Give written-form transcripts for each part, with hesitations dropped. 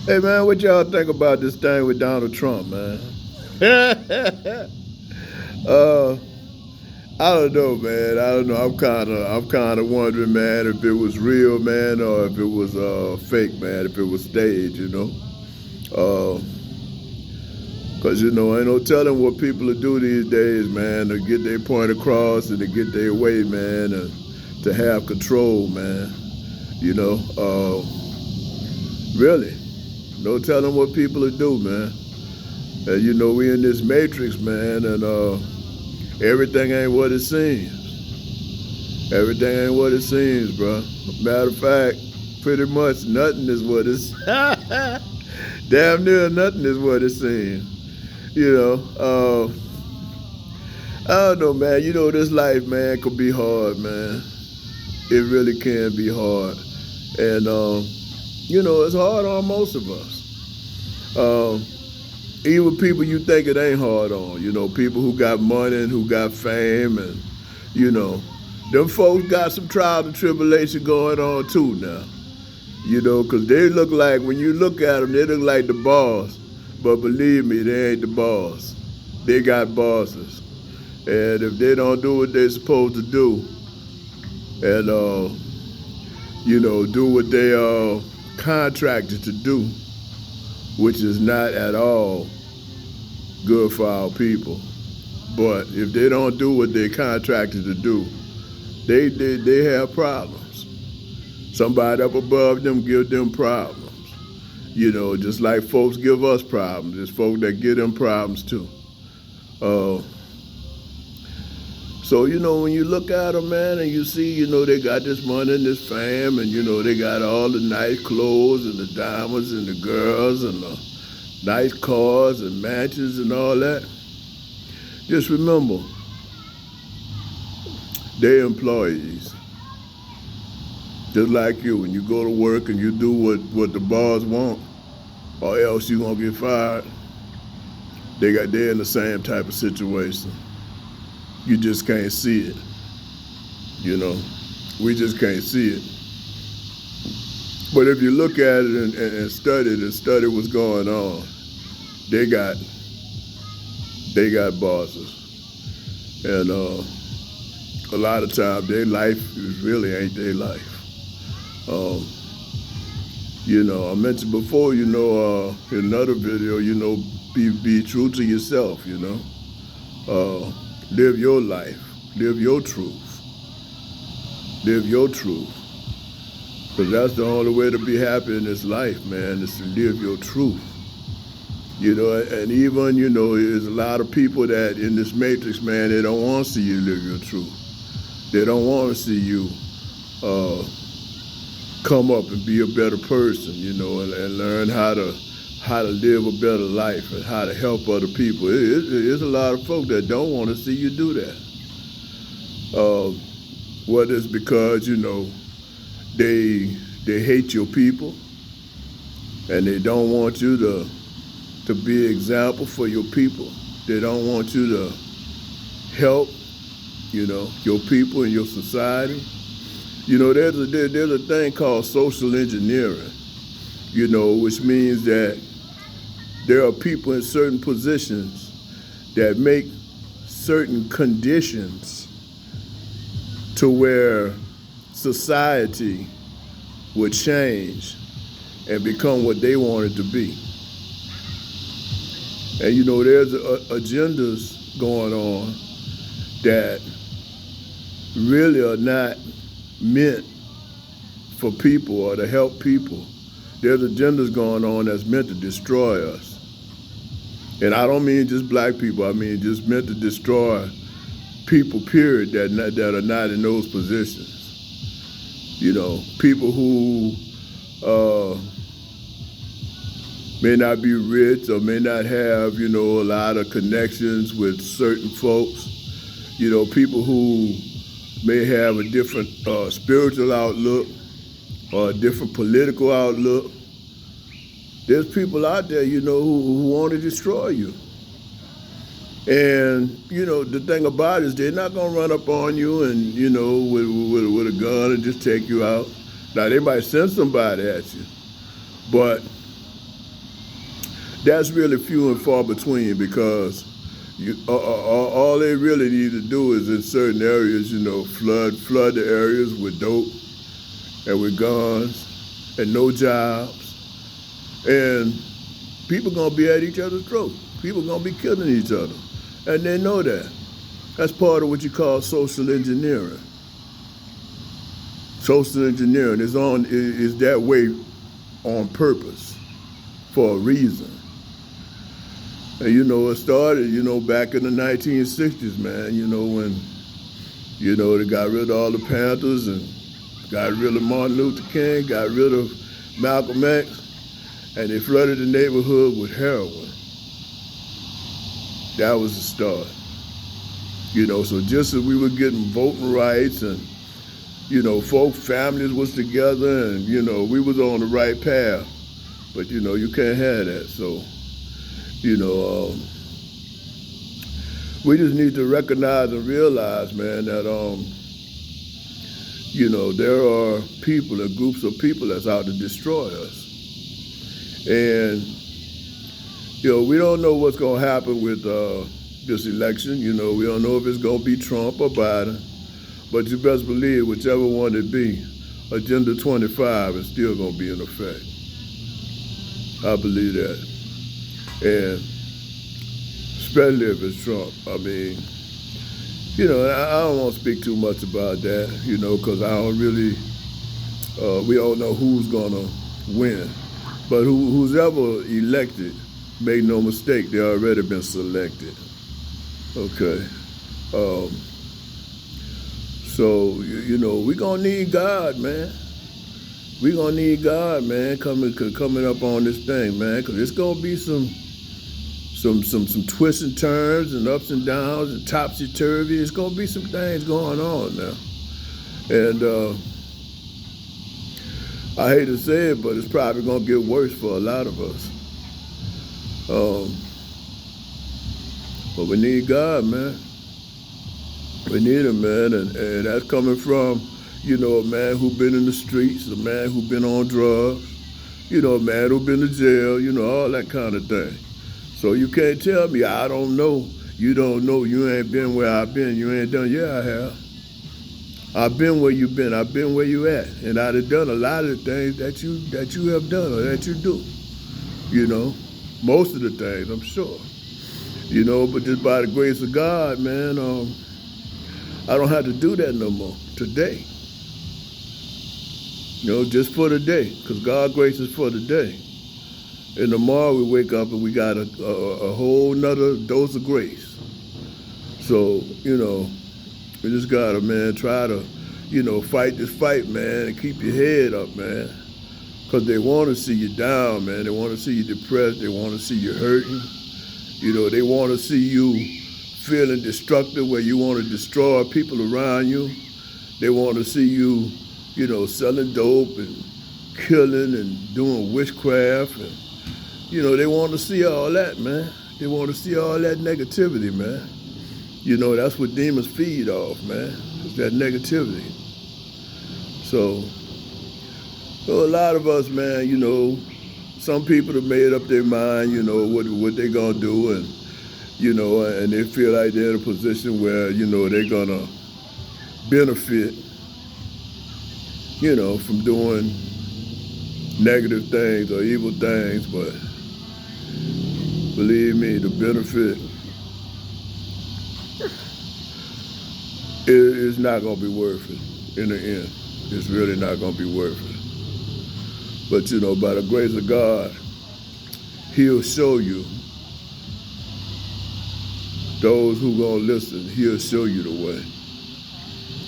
Hey man, what y'all think about this thing with Donald Trump, man? uh, I don't know, man. I don't know. I'm kind of wondering, man, if it was real, man, or if it was fake, man. If it was staged, you know. Uh, Cause ain't no telling what people will do these days, man, to get their point across and to get their way, man, and to have control, man. You know, really, no telling what people will do, man. And we in this matrix, man, and everything ain't what it seems. Everything ain't what it seems, bro. Matter of fact, pretty much nothing is what it's. Damn near nothing is what it seems. You know, I don't know, man. This life, man, could be hard, man. It really can be hard, and it's hard on most of us. Um, Even people you think it ain't hard on, people who got money and who got fame and, you know, them folks got some trial and tribulation going on too now, because they look like, when you look at them, they look like the boss. But believe me, they ain't the boss. They got bosses. And if they don't do what they're supposed to do and, do what they are contracted to do, which is not at all good for our people. But if they don't do what they're contracted to do, they have problems. Somebody up above them give them problems. Just like folks give us problems. There's folks that give them problems too. Uh, so, when you look at them, man, and you see, they got this money and this fame, and, they got all the nice clothes and the diamonds and the girls and the nice cars and mansions and all that. Just remember, they're employees. Just like you, when you go to work and you do what the boss want, or else you're gonna get fired, they're in the same type of situation. You just can't see it. We just can't see it. But if you look at it and study what's going on, they got bosses, and a lot of times their life really ain't their life. I mentioned before, in another video, be true to yourself. Live your life, live your truth, live your truth. Because that's the only way to be happy in this life, man, is to live your truth. And even, there's a lot of people that in this matrix, man, they don't want to see you live your truth. They don't want to see you come up and be a better person, and learn how to live a better life and how to help other people. There's a lot of folk that don't want to see you do that. Whether it's because, they hate your people and they don't want you to be an example for your people. They don't want you to help, your people and your society. There's a thing called social engineering, which means that there are people in certain positions that make certain conditions to where society would change and become what they want it to be. And there's agendas going on that really are not meant for people or to help people. There's agendas going on that's meant to destroy us. And I don't mean just black people, I mean just meant to destroy people, period, that are not in those positions. People who may not be rich or may not have, a lot of connections with certain folks. People who may have a different spiritual outlook or a different political outlook. There's people out there, who want to destroy you. And, the thing about it is they're not going to run up on you and, with a gun and just take you out. Now, they might send somebody at you, but that's really few and far between because all they really need to do is in certain areas, flood the areas with dope and with guns and no jobs. And people gonna be at each other's throats. People gonna be killing each other. And they know that. That's part of what you call social engineering. Social engineering is that way on purpose, for a reason. And it started, back in the 1960s, man, when, they got rid of all the Panthers and got rid of Martin Luther King, got rid of Malcolm X, and they flooded the neighborhood with heroin. That was the start. So just as we were getting voting rights and, families was together and, we was on the right path. But, you can't have that. So, we just need to recognize and realize, man, that, there are people and groups of people that's out to destroy us. And, we don't know what's going to happen with this election. We don't know if it's going to be Trump or Biden. But you best believe whichever one it be, Agenda 25 is still going to be in effect. I believe that. And especially if it's Trump. I mean, I don't want to speak too much about that, because I don't really, we don't know who's going to win. But who's ever elected, make no mistake, they already been selected. Okay. So, we're going to need God, man. We're going to need God, man, coming up on this thing, man, because it's going to be some twists and turns and ups and downs and topsy-turvy. It's going to be some things going on now. And I hate to say it, but it's probably going to get worse for a lot of us. But we need God, man. We need him, man, and that's coming from, a man who been in the streets, a man who been on drugs, a man who been to jail, all that kind of thing. So you can't tell me, I don't know, you don't know, you ain't been where I've been, you ain't done. Yeah, I have. I've been where you've been, I've been where you at, and I'd have done a lot of the things that you have done or that you do, most of the things, I'm sure. But just by the grace of God, man, I don't have to do that no more today. Just for the day, because God's grace is for the day. And tomorrow we wake up and we got a whole nother dose of grace. So, we just gotta, man, try to, fight this fight, man, and keep your head up, man. Because they want to see you down, man. They want to see you depressed. They want to see you hurting. They want to see you feeling destructive where you want to destroy people around you. They want to see you, selling dope and killing and doing witchcraft. And, they want to see all that, man. They want to see all that negativity, man. That's what demons feed off, man. It's that negativity. So a lot of us, man, some people have made up their mind, what they're going to do. And, and they feel like they're in a position where, they're going to benefit, from doing negative things or evil things. But believe me, the benefit is not going to be worth it in the end. It's really not going to be worth it. But, by the grace of God, he'll show you. Those who gonna listen, he'll show you the way.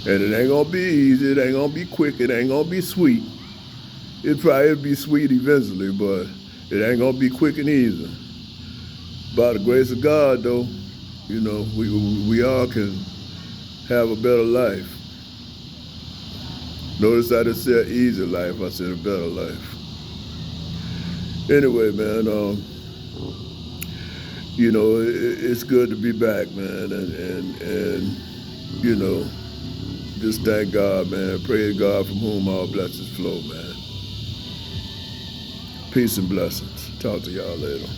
And it ain't gonna be easy, it ain't gonna be quick, it ain't gonna be sweet. It'll probably be sweet eventually, but it ain't gonna be quick and easy. By the grace of God, though, we all can have a better life. Notice I didn't say an easy life, I said a better life. Anyway, man, it's good to be back, man, and just thank God, man. Praise God from whom all blessings flow, man. Peace and blessings. Talk to y'all later.